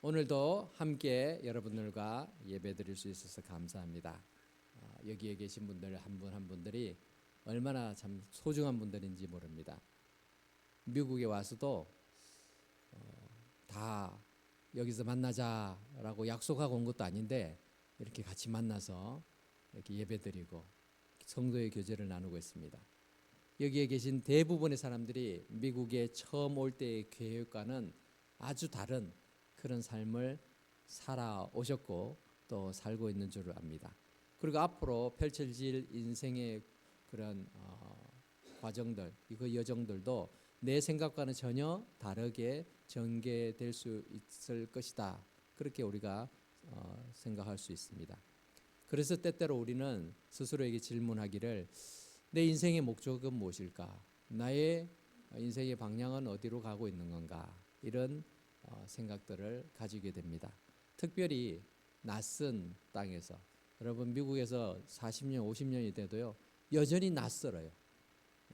오늘도 함께 여러분들과 예배드릴 수 있어서 감사합니다. 여기에 계신 분들 한 분 한 분들이 얼마나 참 소중한 분들인지 모릅니다. 미국에 와서도 다 여기서 만나자라고 약속하고 온 것도 아닌데 이렇게 같이 만나서 이렇게 예배드리고 성도의 교제를 나누고 있습니다. 여기에 계신 대부분의 사람들이 미국에 처음 올 때의 계획과는 아주 다른 그런 삶을 살아오셨고 또 살고 있는 줄 압니다. 그리고 앞으로 펼쳐질 인생의 그런 과정들, 그 여정들도 내 생각과는 전혀 다르게 전개될 수 있을 것이다. 그렇게 우리가 생각할 수 있습니다. 그래서 때때로 우리는 스스로에게 질문하기를 내 인생의 목적은 무엇일까? 나의 인생의 방향은 어디로 가고 있는 건가? 이런 생각들을 가지게 됩니다. 특별히 낯선 땅에서 여러분 미국에서 40년, 50년이 돼도요 여전히 낯설어요.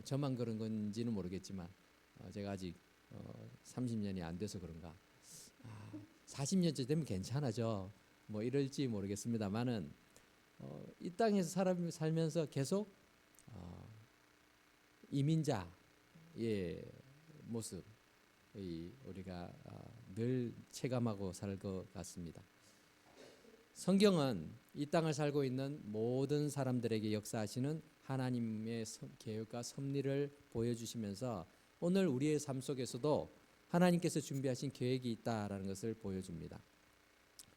저만 그런 건지는 모르겠지만 제가 아직 30년이 안 돼서 그런가. 40년째 되면 괜찮아져. 뭐 이럴지 모르겠습니다만은 이 땅에서 사람이 살면서 계속 이민자의 모습 우리가 늘 체감하고 살 것 같습니다. 성경은 이 땅을 살고 있는 모든 사람들에게 역사하시는 하나님의 계획과 섭리를 보여주시면서 오늘 우리의 삶 속에서도 하나님께서 준비하신 계획이 있다라는 것을 보여줍니다.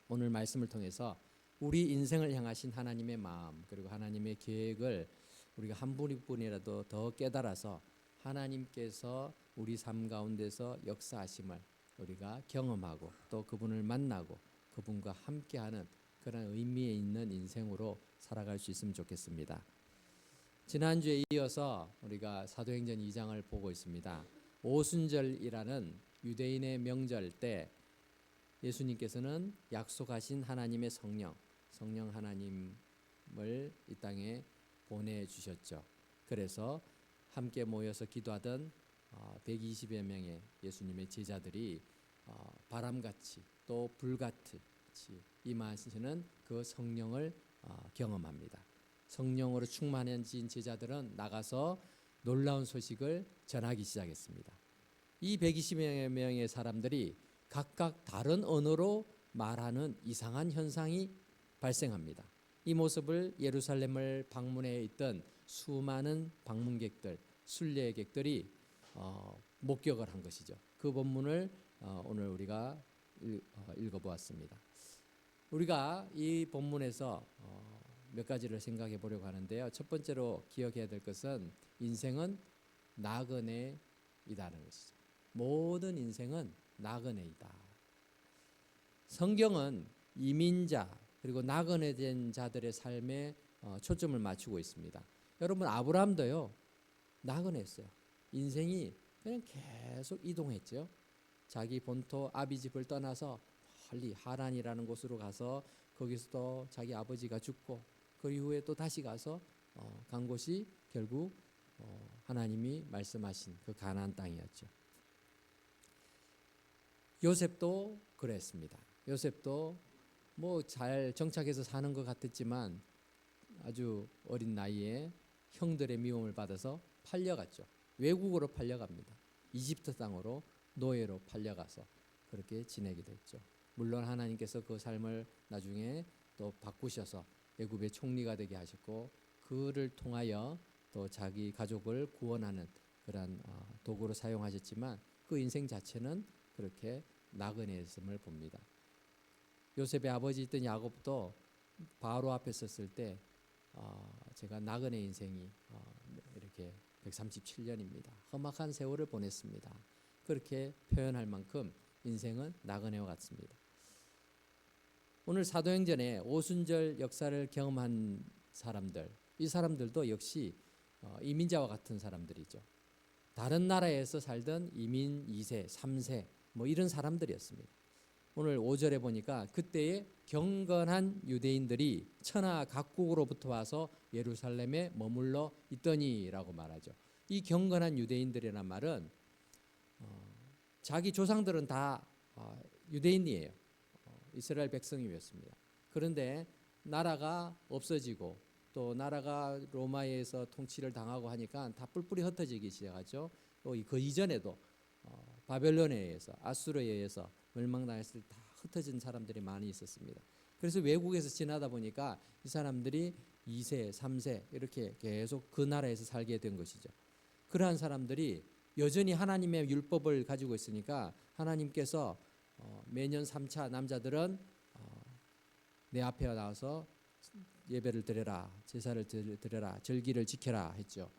오늘 말씀을 통해서 우리 인생을 향하신 하나님의 마음 그리고 하나님의 계획을 우리가 한 분이라도 더 깨달아서 하나님께서 우리 삶 가운데서 역사하심을 우리가 경험하고 또 그분을 만나고 그분과 함께하는 그런 의미에 있는 인생으로 살아갈 수 있으면 좋겠습니다. 지난주에 이어서 우리가 사도행전 2장을 보고 있습니다. 오순절이라는 유대인의 명절 때 예수님께서는 약속하신 하나님의 성령 하나님을 이 땅에 보내주셨죠. 그래서 함께 모여서 기도하던 120여 명의 예수님의 제자들이 바람같이 또 불같이 임하시는 그 성령을 경험합니다. 성령으로 충만해진 제자들은 나가서 놀라운 소식을 전하기 시작했습니다. 이 120여 명의 사람들이 각각 다른 언어로 말하는 이상한 현상이 발생합니다. 이 모습을 예루살렘을 방문해 있던 수많은 방문객들, 순례객들이 목격을 한 것이죠. 그 본문을 오늘 우리가 읽어보았습니다. 우리가 이 본문에서 몇 가지를 생각해 보려고 하는데요. 첫 번째로 기억해야 될 것은 인생은 나그네이다는 것이죠. 모든 인생은 나그네이다. 성경은 이민자 그리고 나그네된 자들의 삶에 초점을 맞추고 있습니다. 여러분 아브라함도요 나그네였어요. 인생이 그냥 계속 이동했죠. 자기 본토 아비집을 떠나서 멀리 하란이라는 곳으로 가서 거기서도 자기 아버지가 죽고 그 이후에 또 다시 가서 간 곳이 결국 하나님이 말씀하신 그 가나안 땅이었죠. 요셉도 그랬습니다. 요셉도 뭐 잘 정착해서 사는 것 같았지만 아주 어린 나이에 형들의 미움을 받아서 팔려갔죠. 외국으로 팔려갑니다. 이집트 땅으로 노예로 팔려가서 그렇게 지내게 됐죠. 물론 하나님께서 그 삶을 나중에 또 바꾸셔서 애굽의 총리가 되게 하셨고 그를 통하여 또 자기 가족을 구원하는 그런 도구로 사용하셨지만 그 인생 자체는 그렇게 나그네였음을 봅니다. 요셉의 아버지였던 야곱도 바로 앞에 섰을 때 제가 나그네 인생이 이렇게 137년입니다. 험악한 세월을 보냈습니다. 그렇게 표현할 만큼 인생은 나그네와 같습니다. 오늘 사도행전에 오순절 역사를 경험한 사람들, 이 사람들도 역시 이민자와 같은 사람들이죠. 다른 나라에서 살던 이민 2세, 3세 뭐 이런 사람들이었습니다. 오늘 5절에 보니까 그때의 경건한 유대인들이 천하 각국으로부터 와서 예루살렘에 머물러 있더니라고 말하죠. 이 경건한 유대인들이란 말은 자기 조상들은 다 유대인이에요. 이스라엘 백성이 위했습니다. 그런데 나라가 없어지고 또 나라가 로마에서 통치를 당하고 하니까 다 뿔뿔이 흩어지기 시작하죠. 또 그 이전에도 바벨론에 의해서 아수르에 의해서 멸망당했을 때 다 흩어진 사람들이 많이 있었습니다. 그래서 외국에서 지나다 보니까 이 사람들이 2세, 3세 이렇게 계속 그 나라에서 살게 된 것이죠. 그러한 사람들이 여전히 하나님의 율법을 가지고 있으니까 하나님께서 매년 3차 남자들은 내 앞에 나와서 예배를 드려라, 제사를 드려라, 절기를 지켜라 했죠.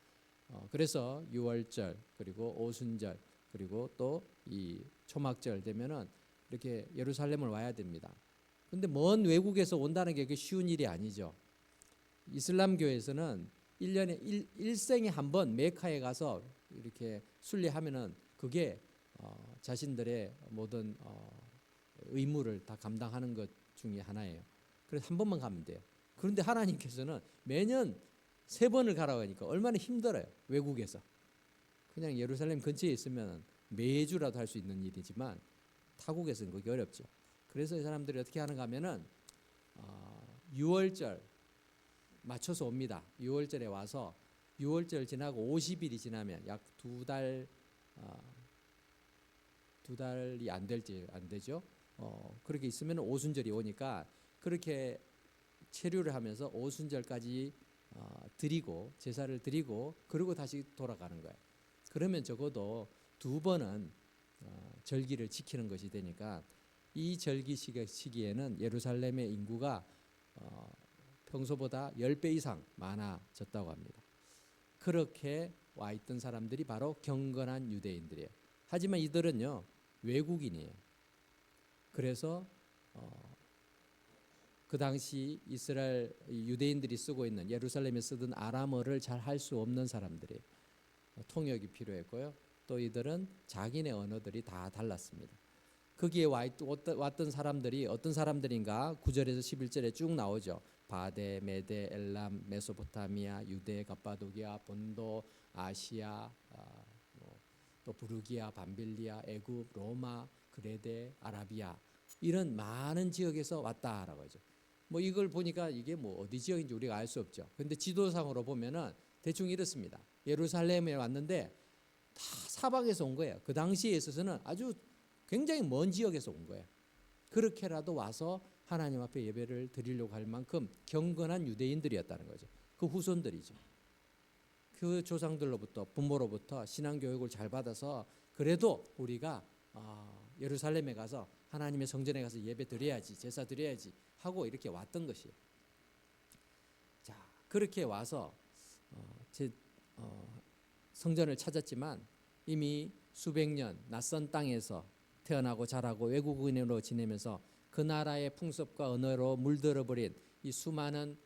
그래서 유월절 그리고 오순절 그리고 또 이 초막절 되면은 이렇게 예루살렘을 와야 됩니다. 근데 먼 외국에서 온다는 게 쉬운 일이 아니죠. 이슬람 교회에서는 1년에 일생에 한 번 메카에 가서 이렇게 순례하면은 그게 자신들의 모든 의무를 다 감당하는 것 중에 하나예요. 그래서 한 번만 가면 돼요. 그런데 하나님께서는 매년 3번을 가라고 하니까 얼마나 힘들어요. 외국에서. 그냥 예루살렘 근처에 있으면 매주라도 할 수 있는 일이지만 타국에서는 그게 어렵죠. 그래서 이 사람들이 어떻게 하는가 하면은 6월절 맞춰서 옵니다. 6월절에 와서 6월절 지나고 50일이 지나면 약 2달 2달이 안 되죠. 그렇게 있으면 오순절이 오니까 그렇게 체류를 하면서 오순절까지 드리고 제사를 드리고 그리고 다시 돌아가는 거예요. 그러면 적어도 2번은 절기를 지키는 것이 되니까 이 절기 시기에는 예루살렘의 인구가 평소보다 10배 이상 많아졌다고 합니다. 그렇게 와 있던 사람들이 바로 경건한 유대인들이에요. 하지만 이들은요 외국인이에요. 그래서 그 당시 이스라엘 유대인들이 쓰고 있는 예루살렘에 쓰던 아람어를 잘 할 수 없는 사람들이 통역이 필요했고요. 또 이들은 자기네 언어들이 다 달랐습니다. 거기에 왔던 사람들이 어떤 사람들인가 9절에서 11절에 쭉 나오죠. 바데, 메데, 엘람, 메소포타미아, 유대, 갑바도기아, 본도, 아시아, 또 부르기아, 밤빌리아, 애굽, 로마, 그레데, 아라비아 이런 많은 지역에서 왔다라고 하죠. 뭐 이걸 보니까 이게 뭐 어디 지역인지 우리가 알 수 없죠. 그런데 지도상으로 보면은 대충 이렇습니다. 예루살렘에 왔는데 다 사방에서 온 거예요. 그 당시에 있어서는 아주 굉장히 먼 지역에서 온 거예요. 그렇게라도 와서 하나님 앞에 예배를 드리려고 할 만큼 경건한 유대인들이었다는 거죠. 그 후손들이죠. 그 조상들로부터 부모로부터 신앙 교육을 잘 받아서 그래도 우리가 예루살렘에 가서 하나님의 성전에 가서 예배 드려야지, 제사 드려야지 하고 이렇게 왔던 것이에요. 자, 그렇게 와서 성전을 찾았지만 이미 수백 년 낯선 땅에서 태어나고 자라고 외국인으로 지내면서 그 나라의 풍습과 언어로 물들어 버린 이 수많은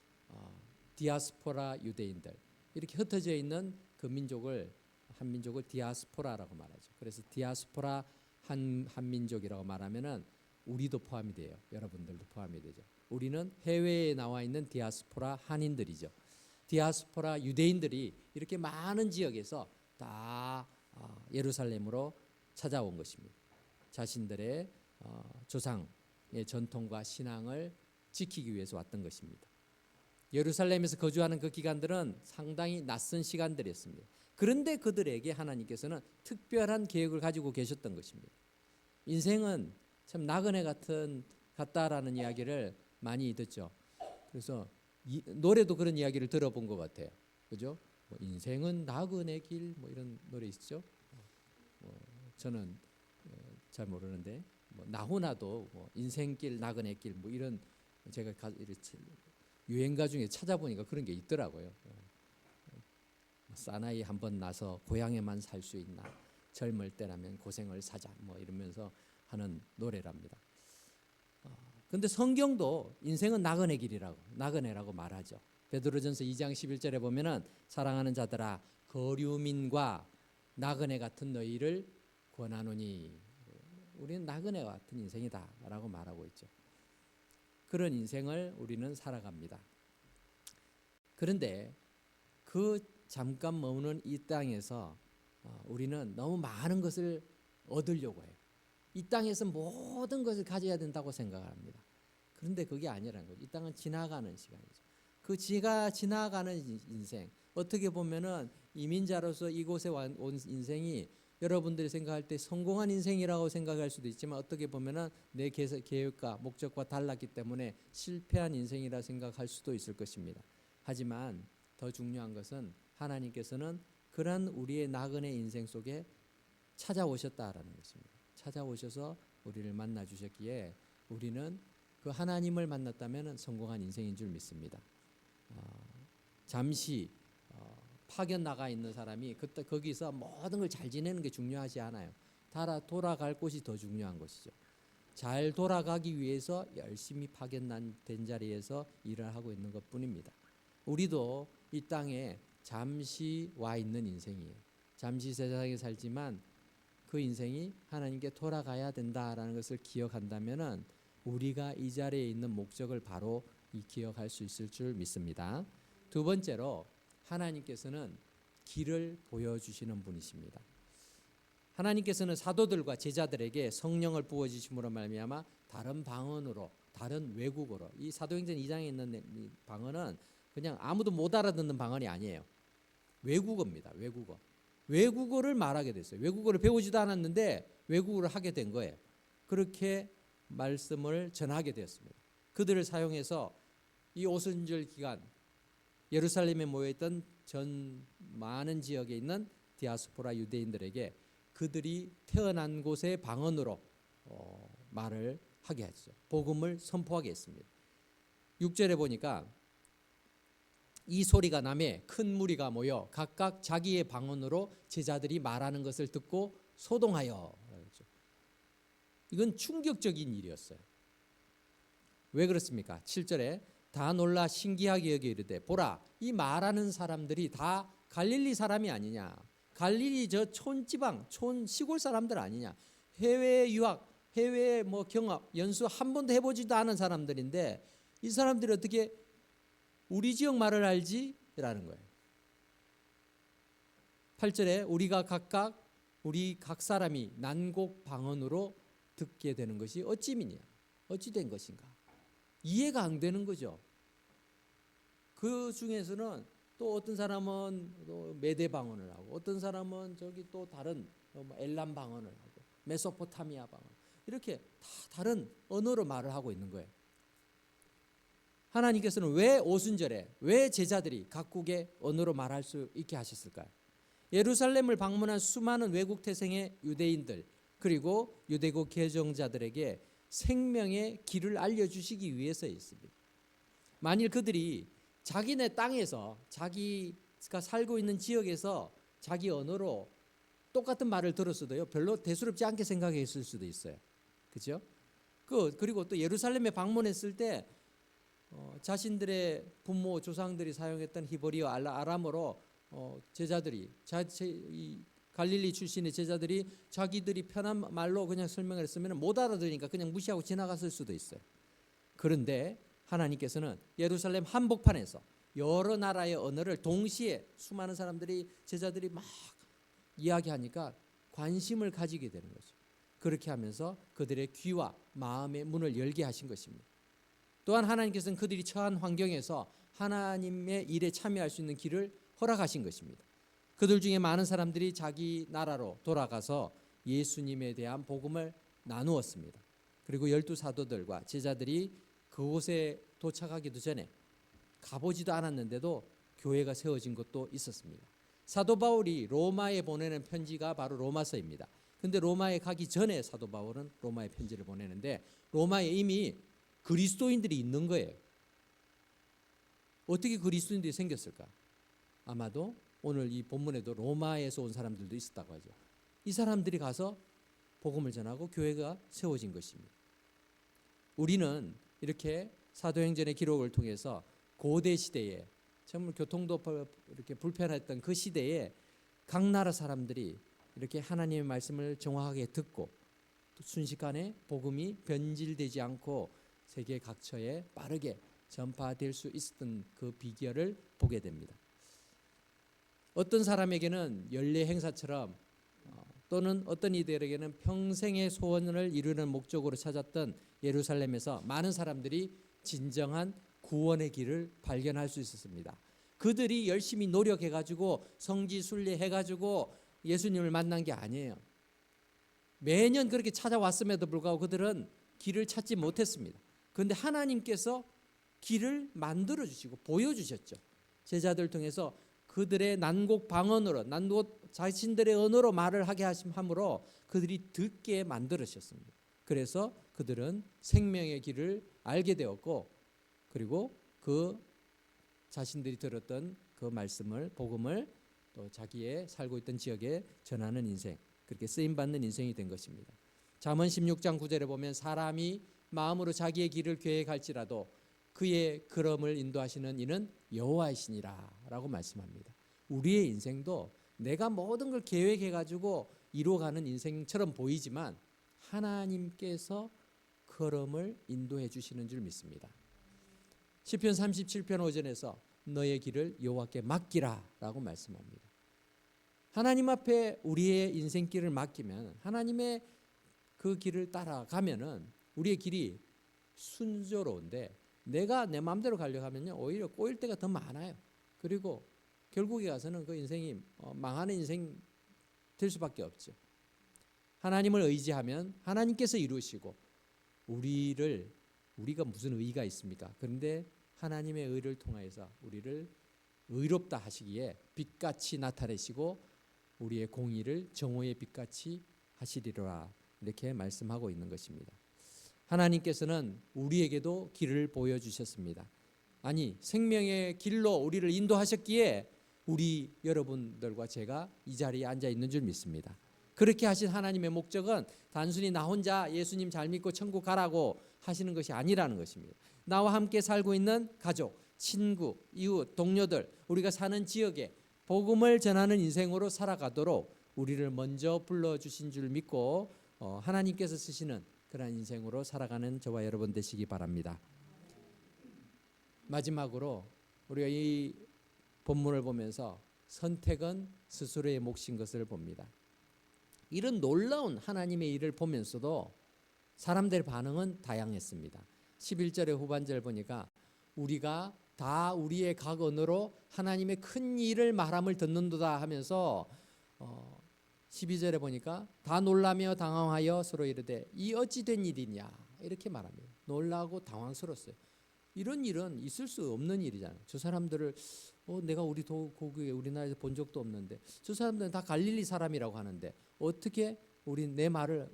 디아스포라 유대인들 이렇게 흩어져 있는 그 민족을 한 민족을 디아스포라라고 말하죠. 그래서 디아스포라 한민족이라고 말하면은 우리도 포함이 돼요. 여러분들도 포함이 되죠. 우리는 해외에 나와 있는 디아스포라 한인들이죠. 디아스포라 유대인들이 이렇게 많은 지역에서 다 예루살렘으로 찾아온 것입니다. 자신들의 조상의 전통과 신앙을 지키기 위해서 왔던 것입니다. 예루살렘에서 거주하는 그 기간들은 상당히 낯선 시간들이었습니다. 그런데 그들에게 하나님께서는 특별한 계획을 가지고 계셨던 것입니다. 인생은 참 나그네 같다라는 이야기를 많이 듣죠. 그래서 노래도 그런 이야기를 들어본 것 같아요. 그죠? 뭐 인생은 나그네 길 뭐 이런 노래 있죠. 저는 잘 모르는데 뭐 나훈아도 뭐 인생길 나그네길 뭐 이런 제가 유행가 중에 찾아보니까 그런 게 있더라고요. 사나이 한번 나서 고향에만 살 수 있나 젊을 때라면 고생을 사자 뭐 이러면서 하는 노래랍니다. 근데 성경도 인생은 나그네 길이라고 나그네라고 말하죠. 베드로전서 2장 11절에 보면은 사랑하는 자들아 거류민과 나그네 같은 너희를 권하노니 우리는 나그네 같은 인생이다라고 말하고 있죠. 그런 인생을 우리는 살아갑니다. 그런데 그 잠깐 머무는 이 땅에서 우리는 너무 많은 것을 얻으려고 해요. 이 땅에서 모든 것을 가져야 된다고 생각합니다. 그런데 그게 아니라는 거죠. 이 땅은 지나가는 시간이죠. 그 지나가는 인생, 어떻게 보면은 이민자로서 이곳에 온 인생이 여러분들이 생각할 때 성공한 인생이라고 생각할 수도 있지만, 어떻게 보면은 내 계획과 목적과 달랐기 때문에 실패한 인생이라 생각할 수도 있을 것입니다. 하지만 더 중요한 것은 하나님께서는 그런 우리의 나그네 인생 속에 찾아오셨다라는 것입니다. 찾아오셔서 우리를 만나 주셨기에 우리는 그 하나님을 만났다면 성공한 인생인 줄 믿습니다. 잠시 파견 나가 있는 사람이 그때 거기서 모든 걸 잘 지내는 게 중요하지 않아요. 돌아갈 곳이 더 중요한 것이죠. 잘 돌아가기 위해서 열심히 파견된 자리에서 일을 하고 있는 것뿐입니다. 우리도 이 땅에 잠시 와 있는 인생이에요. 잠시 세상에 살지만 그 인생이 하나님께 돌아가야 된다라는 것을 기억한다면은 우리가 이 자리에 있는 목적을 바로 기억할 수 있을 줄 믿습니다. 두 번째로 하나님께서는 길을 보여주시는 분이십니다. 하나님께서는 사도들과 제자들에게 성령을 부어주심으로 말미암아 다른 방언으로, 다른 외국어로, 이 사도행전 2장에 있는 이 방언은 그냥 아무도 못 알아듣는 방언이 아니에요. 외국어입니다. 외국어. 외국어를 말하게 됐어요. 외국어를 배우지도 않았는데 외국어를 하게 된 거예요. 그렇게 말씀을 전하게 되었습니다. 그들을 사용해서 이 오순절 기간 예루살렘에 모여있던 전 많은 지역에 있는 디아스포라 유대인들에게 그들이 태어난 곳의 방언으로 말을 하게 했죠. 복음을 선포하게 했습니다. 6절에 보니까 이 소리가 나매 큰 무리가 모여 각각 자기의 방언으로 제자들이 말하는 것을 듣고 소동하여. 이건 충격적인 일이었어요. 왜 그렇습니까? 7절에 다 놀라 신기하게 여겨 이르되 보라, 이 말하는 사람들이 다 갈릴리 사람이 아니냐. 갈릴리 저 촌지방, 시골 사람들 아니냐. 해외 유학, 해외 경험, 연수 한 번도 해보지도 않은 사람들인데 이 사람들이 어떻게 우리 지역 말을 알지? 라는 거예요. 8절에 우리가 각각 우리 각 사람이 난곡 방언으로 듣게 되는 것이 어찌미냐? 어찌 된 것인가? 이해가 안 되는 거죠. 그 중에서는 또 어떤 사람은 또 메대 방언을 하고, 어떤 사람은 저기 또 다른 엘람 방언을 하고, 메소포타미아 방언, 이렇게 다 다른 언어로 말을 하고 있는 거예요. 하나님께서는 왜 오순절에 왜 제자들이 각국의 언어로 말할 수 있게 하셨을까요? 예루살렘을 방문한 수많은 외국 태생의 유대인들, 그리고 유대국 개종자들에게 생명의 길을 알려주시기 위해서였습니다. 만일 그들이 자기네 땅에서, 자기가 살고 있는 지역에서 자기 언어로 똑같은 말을 들었어도요, 별로 대수롭지 않게 생각했을 수도 있어요. 그렇죠? 그리고 또 예루살렘에 방문했을 때 자신들의 부모 조상들이 사용했던 히브리어, 아람어로 제자들이 이 갈릴리 출신의 제자들이 자기들이 편한 말로 그냥 설명을 했으면 못 알아들으니까 그냥 무시하고 지나갔을 수도 있어요. 그런데 하나님께서는 예루살렘 한복판에서 여러 나라의 언어를 동시에 수많은 사람들이, 제자들이 막 이야기하니까 관심을 가지게 되는 거죠. 그렇게 하면서 그들의 귀와 마음의 문을 열게 하신 것입니다. 또한 하나님께서는 그들이 처한 환경에서 하나님의 일에 참여할 수 있는 길을 허락하신 것입니다. 그들 중에 많은 사람들이 자기 나라로 돌아가서 예수님에 대한 복음을 나누었습니다. 그리고 12사도들과 제자들이 그곳에 도착하기도 전에, 가보지도 않았는데도 교회가 세워진 것도 있었습니다. 사도 바울이 로마에 보내는 편지가 바로 로마서입니다. 근데 로마에 가기 전에 사도 바울은 로마에 편지를 보내는데 로마에 이미 그리스도인들이 있는 거예요. 어떻게 그리스도인들이 생겼을까? 아마도 오늘 이 본문에도 로마에서 온 사람들도 있었다고 하죠. 이 사람들이 가서 복음을 전하고 교회가 세워진 것입니다. 우리는 이렇게 사도행전의 기록을 통해서 고대 시대에 정말 교통도 이렇게 불편했던 그 시대에 각 나라 사람들이 이렇게 하나님의 말씀을 정확하게 듣고 또 순식간에 복음이 변질되지 않고 세계 각처에 빠르게 전파될 수 있었던 그 비결을 보게 됩니다. 어떤 사람에게는 연례 행사처럼 또는 어떤 이들에게는 평생의 소원을 이루는 목적으로 찾았던 예루살렘에서 많은 사람들이 진정한 구원의 길을 발견할 수 있었습니다. 그들이 열심히 노력해가지고 성지순례해가지고 예수님을 만난 게 아니에요. 매년 그렇게 찾아왔음에도 불구하고 그들은 길을 찾지 못했습니다. 그런데 하나님께서 길을 만들어 주시고 보여주셨죠. 제자들 통해서 그들의 난곡 방언으로, 난곡 자신들의 언어로 말을 하게 함으로 그들이 듣게 만들으셨습니다. 그래서 그들은 생명의 길을 알게 되었고, 그리고 그 자신들이 들었던 그 말씀을, 복음을 또 자기의 살고 있던 지역에 전하는 인생, 그렇게 쓰임받는 인생이 된 것입니다. 잠언 16장 9절에 보면 사람이 마음으로 자기의 길을 계획할지라도 그의 걸음을 인도하시는 이는 여호와이시니라 라고 말씀합니다. 우리의 인생도 내가 모든 걸 계획해가지고 이루어가는 인생처럼 보이지만 하나님께서 걸음을 인도해 주시는 줄 믿습니다. 시편 37편 5절에서 너의 길을 여호와께 맡기라 라고 말씀합니다. 하나님 앞에 우리의 인생길을 맡기면 하나님의 그 길을 따라가면은 우리의 길이 순조로운데, 내가 내 마음대로 가려고 하면요 오히려 꼬일 때가 더 많아요. 그리고 결국에 가서는 그 인생이 망하는 인생 될 수밖에 없죠. 하나님을 의지하면 하나님께서 이루시고, 우리가 무슨 의의가 있습니까? 그런데 하나님의 의를 통하여서 우리를 의롭다 하시기에 빛같이 나타내시고 우리의 공의를 정오의 빛같이 하시리라, 이렇게 말씀하고 있는 것입니다. 하나님께서는 우리에게도 길을 보여주셨습니다. 아니, 생명의 길로 우리를 인도하셨기에 우리 여러분들과 제가 이 자리에 앉아 있는 줄 믿습니다. 그렇게 하신 하나님의 목적은 단순히 나 혼자 예수님 잘 믿고 천국 가라고 하시는 것이 아니라는 것입니다. 나와 함께 살고 있는 가족, 친구, 이웃, 동료들, 우리가 사는 지역에 복음을 전하는 인생으로 살아가도록 우리를 먼저 불러주신 줄 믿고 하나님께서 쓰시는 그런 인생으로 살아가는 저와 여러분 되시기 바랍니다. 마지막으로 우리가 이 본문을 보면서 선택은 스스로의 몫인 것을 봅니다. 이런 놀라운 하나님의 일을 보면서도 사람들의 반응은 다양했습니다. 11절의 후반절 보니까 우리가 다 우리의 각 언어로 하나님의 큰 일을 말함을 듣는도다 하면서 12절에 보니까 다 놀라며 당황하여 서로 이르되 이 어찌 된 일이냐, 이렇게 말합니다. 놀라고 당황스러웠어요. 이런 일은 있을 수 없는 일이잖아요. 저 사람들을 내가 우리나라에서 본 적도 없는데 저 사람들은 다 갈릴리 사람이라고 하는데 어떻게 내 말을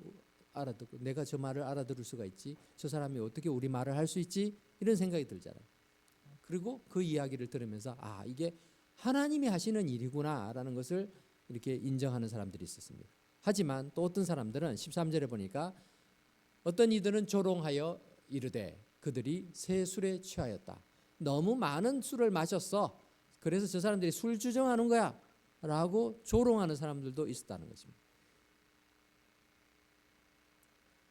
알아듣고 내가 저 말을 알아들을 수가 있지? 저 사람이 어떻게 우리 말을 할 수 있지? 이런 생각이 들잖아요. 그리고 그 이야기를 들으면서 이게 하나님이 하시는 일이구나라는 것을 이렇게 인정하는 사람들이 있었습니다. 하지만 또 어떤 사람들은 13절에 보니까 어떤 이들은 조롱하여 이르되 그들이 새 술에 취하였다. 너무 많은 술을 마셨어. 그래서 저 사람들이 술 주정하는 거야 라고 조롱하는 사람들도 있었다는 것입니다.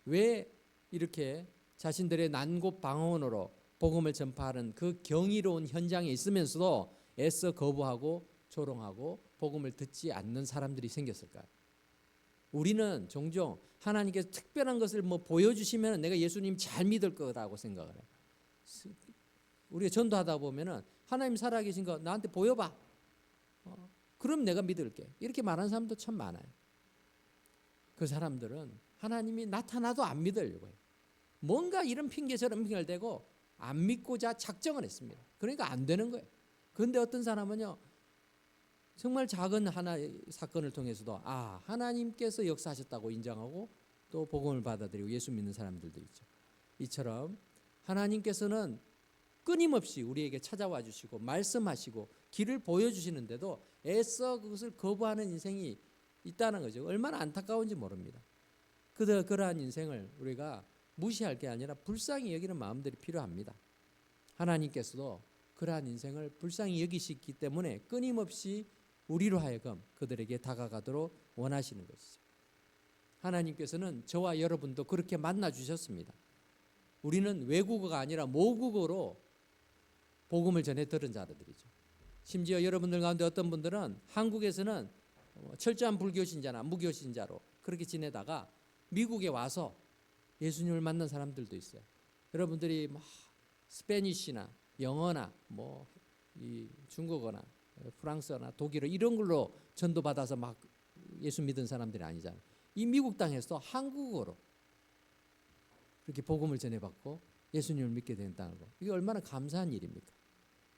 왜 이렇게 자신들의 난곡 방언으로 복음을 전파하는 그 경이로운 현장에 있으면서도 애써 거부하고 조롱하고 복음을 듣지 않는 사람들이 생겼을까요? 우리는 종종 하나님께서 특별한 것을 보여주시면 내가 예수님 잘 믿을 거라고 생각을 해요. 우리가 전도하다 보면은 하나님 살아계신 거 나한테 보여봐. 그럼 내가 믿을게. 이렇게 말하는 사람도 참 많아요. 그 사람들은 하나님이 나타나도 안 믿으려고 해요. 뭔가 이런 핑계 저런 핑계를 대고 안 믿고자 작정을 했습니다. 그러니까 안 되는 거예요. 그런데 어떤 사람은요, 정말 작은 하나의 사건을 통해서도 하나님께서 역사하셨다고 인정하고 또 복음을 받아들이고 예수 믿는 사람들도 있죠. 이처럼 하나님께서는 끊임없이 우리에게 찾아와 주시고 말씀하시고 길을 보여주시는데도 애써 그것을 거부하는 인생이 있다는 거죠. 얼마나 안타까운지 모릅니다. 그러한 인생을 우리가 무시할 게 아니라 불쌍히 여기는 마음들이 필요합니다. 하나님께서도 그러한 인생을 불쌍히 여기시기 때문에 끊임없이 우리로 하여금 그들에게 다가가도록 원하시는 것이죠. 하나님께서는 저와 여러분도 그렇게 만나 주셨습니다. 우리는 외국어가 아니라 모국어로 복음을 전해 들은 자들이죠. 심지어 여러분들 가운데 어떤 분들은 한국에서는 철저한 불교 신자나 무교 신자로 그렇게 지내다가 미국에 와서 예수님을 만난 사람들도 있어요. 여러분들이 막 스페니쉬나 영어나 뭐 이 중국어나 프랑스어나 독일어 이런 걸로 전도받아서 막 예수 믿은 사람들이 아니잖아요. 이 미국 땅에서 한국어로 그렇게 복음을 전해받고 예수님을 믿게 된다는 거, 이게 얼마나 감사한 일입니까?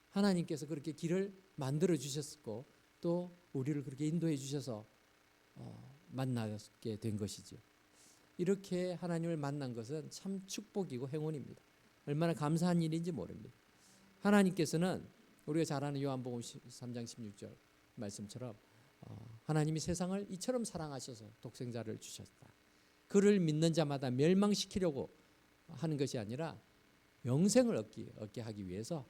하나님께서 그렇게 길을 만들어 주셨고 또 우리를 그렇게 인도해 주셔서 만나게 된 것이죠. 이렇게 하나님을 만난 것은 참 축복이고 행운입니다. 얼마나 감사한 일인지 모릅니다. 하나님께서는 우리가 잘 아는 요한복음 3장 16절 말씀처럼 하나님이 세상을 이처럼 사랑하셔서 독생자를 주셨다. 그를 믿는 자마다 멸망시키려고 하는 것이 아니라 영생을 얻게 하기 위해서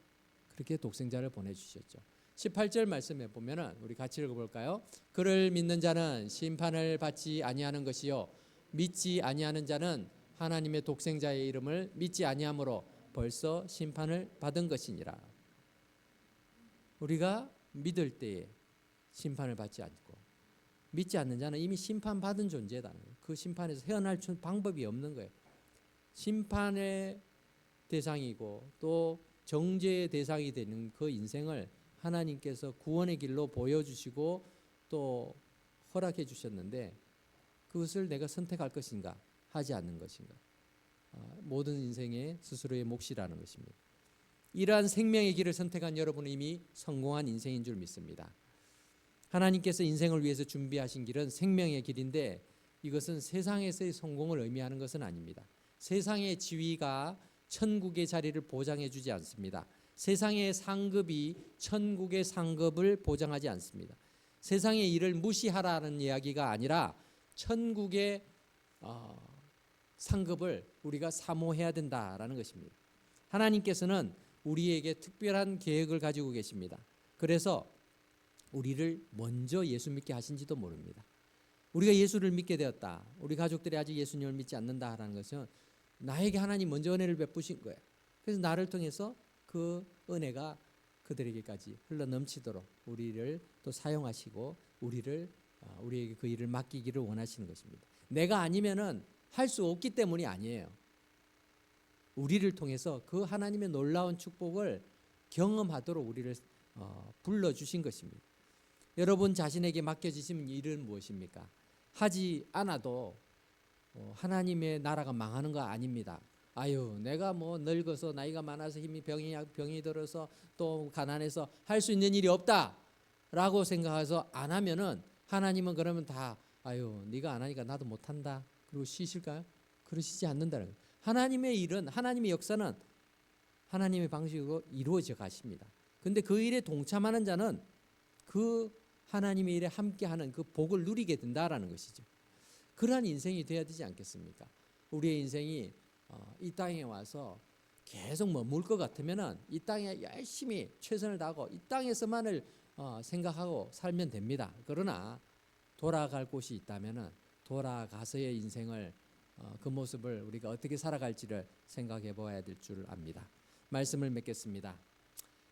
그렇게 독생자를 보내주셨죠. 18절 말씀에 보면은 우리 같이 읽어볼까요? 그를 믿는 자는 심판을 받지 아니하는 것이요 믿지 아니하는 자는 하나님의 독생자의 이름을 믿지 아니함으로 벌써 심판을 받은 것이니라. 우리가 믿을 때에 심판을 받지 않고 믿지 않는 자는 이미 심판받은 존재다. 그 심판에서 헤어날 방법이 없는 거예요. 심판의 대상이고 또 정죄의 대상이 되는 그 인생을 하나님께서 구원의 길로 보여주시고 또 허락해 주셨는데 그것을 내가 선택할 것인가 하지 않는 것인가, 모든 인생의 스스로의 몫이라는 것입니다. 이러한 생명의 길을 선택한 여러분은 이미 성공한 인생인 줄 믿습니다. 하나님께서 인생을 위해서 준비하신 길은 생명의 길인데 이것은 세상에서의 성공을 의미하는 것은 아닙니다. 세상의 지위가 천국의 자리를 보장해 주지 않습니다. 세상의 상급이 천국의 상급을 보장하지 않습니다. 세상의 일을 무시하라는 이야기가 아니라 천국의 상급을 우리가 사모해야 된다라는 것입니다. 하나님께서는 우리에게 특별한 계획을 가지고 계십니다. 그래서 우리를 먼저 예수 믿게 하신지도 모릅니다. 우리가 예수를 믿게 되었다, 우리 가족들이 아직 예수님을 믿지 않는다라는 것은 나에게 하나님 먼저 은혜를 베푸신 거예요. 그래서 나를 통해서 그 은혜가 그들에게까지 흘러 넘치도록 우리를 또 사용하시고 우리에게 그 일을 맡기기를 원하시는 것입니다. 내가 아니면은 할 수 없기 때문이 아니에요. 우리를 통해서 그 하나님의 놀라운 축복을 경험하도록 우리를 불러주신 것입니다. 여러분 자신에게 맡겨지신 일은 무엇입니까? 하지 않아도 하나님의 나라가 망하는 거 아닙니다. 아유, 내가 뭐 늙어서 나이가 많아서 병이 들어서 또 가난해서 할 수 있는 일이 없다라고 생각해서 안 하면은 하나님은 그러면 다 아유, 네가 안 하니까 나도 못 한다 그리고 쉬실까요? 그러시지 않는다는 거예요. 하나님의 일은, 하나님의 역사는 하나님의 방식으로 이루어져 가십니다. 근데 그 일에 동참하는 자는 그 하나님의 일에 함께하는 그 복을 누리게 된다라는 것이죠. 그러한 인생이 되어야 되지 않겠습니까? 우리의 인생이 이 땅에 와서 계속 머물 것 같으면은 이 땅에 열심히 최선을 다하고 이 땅에서만을 생각하고 살면 됩니다. 그러나 돌아갈 곳이 있다면은 돌아가서의 인생을 그 모습을 우리가 어떻게 살아갈지를 생각해 보아야 될 줄 압니다. 말씀을 맺겠습니다.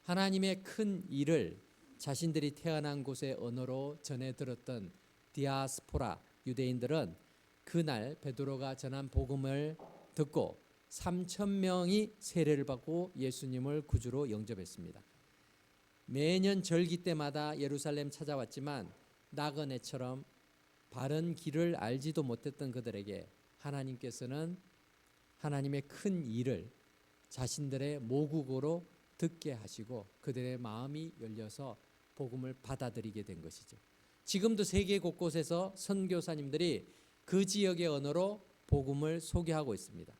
하나님의 큰 일을 자신들이 태어난 곳의 언어로 전해 들었던 디아스포라 유대인들은 그날 베드로가 전한 복음을 듣고 3,000명이 세례를 받고 예수님을 구주로 영접했습니다. 매년 절기 때마다 예루살렘 찾아왔지만 나그네처럼 바른 길을 알지도 못했던 그들에게 하나님께서는 하나님의 큰 일을 자신들의 모국어로 듣게 하시고 그들의 마음이 열려서 복음을 받아들이게 된 것이죠. 지금도 세계 곳곳에서 선교사님들이 그 지역의 언어로 복음을 소개하고 있습니다.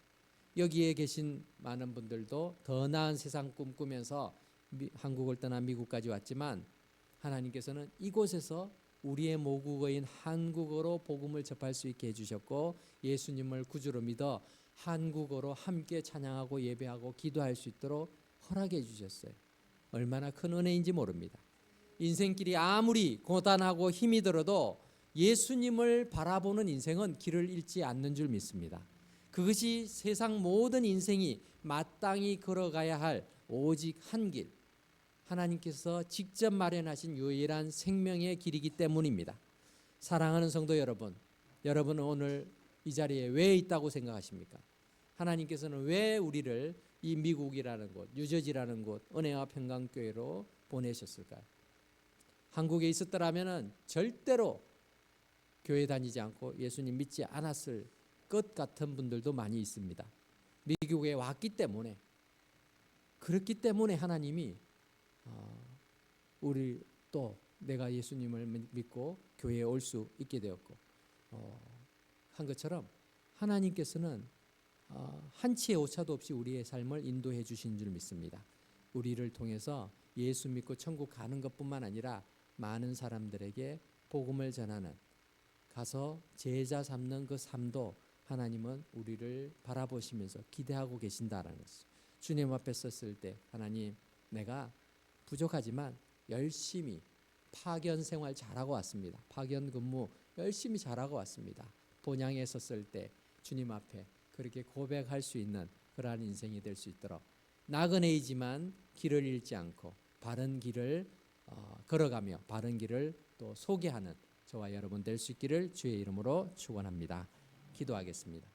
여기에 계신 많은 분들도 더 나은 세상 꿈꾸면서 한국을 떠나 미국까지 왔지만 하나님께서는 이곳에서 우리의 모국어인 한국어로 복음을 접할 수 있게 해주셨고 예수님을 구주로 믿어 한국어로 함께 찬양하고 예배하고 기도할 수 있도록 허락해 주셨어요. 얼마나 큰 은혜인지 모릅니다. 인생길이 아무리 고단하고 힘이 들어도 예수님을 바라보는 인생은 길을 잃지 않는 줄 믿습니다. 그것이 세상 모든 인생이 마땅히 걸어가야 할 오직 한 길, 하나님께서 직접 마련하신 유일한 생명의 길이기 때문입니다. 사랑하는 성도 여러분, 여러분은 오늘 이 자리에 왜 있다고 생각하십니까? 하나님께서는 왜 우리를 이 미국이라는 곳, 뉴저지라는 곳, 은혜와 평강교회로 보내셨을까요? 한국에 있었더라면 절대로 교회 다니지 않고 예수님 믿지 않았을 것 같은 분들도 많이 있습니다. 미국에 왔기 때문에, 그렇기 때문에 하나님이 우리 또 내가 예수님을 믿고 교회에 올 수 있게 되었고 한 것처럼 하나님께서는 한치의 오차도 없이 우리의 삶을 인도해 주신 줄 믿습니다. 우리를 통해서 예수 믿고 천국 가는 것뿐만 아니라 많은 사람들에게 복음을 전하는, 가서 제자 삼는 그 삶도 하나님은 우리를 바라보시면서 기대하고 계신다라는 것이죠. 주님 앞에 섰을 때 하나님, 내가 부족하지만 열심히 파견 생활 잘하고 왔습니다. 파견 근무 열심히 잘하고 왔습니다. 본향에 섰을 때 주님 앞에 그렇게 고백할 수 있는 그러한 인생이 될 수 있도록 나그네이지만 길을 잃지 않고 바른 길을 걸어가며 바른 길을 또 소개하는 저와 여러분 될 수 있기를 주의 이름으로 축원합니다. 기도하겠습니다.